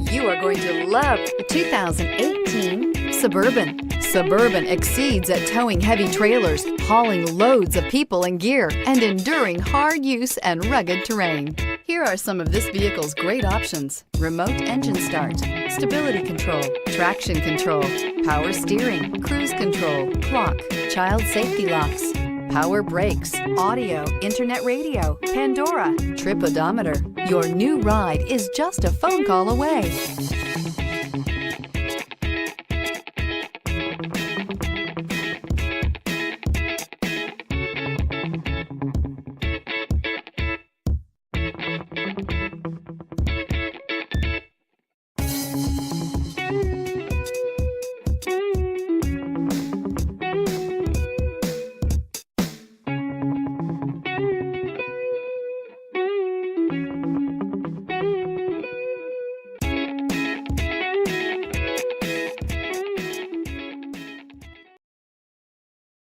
You are going to love the 2018 Suburban. Suburban exceeds at towing heavy trailers, hauling loads of people and gear, and enduring hard use and rugged terrain. Here are some of this vehicle's great options: remote engine start, stability control, traction control, power steering, cruise control, clock, child safety locks, power brakes, audio, internet radio, Pandora, trip odometer. Your new ride is just a phone call away.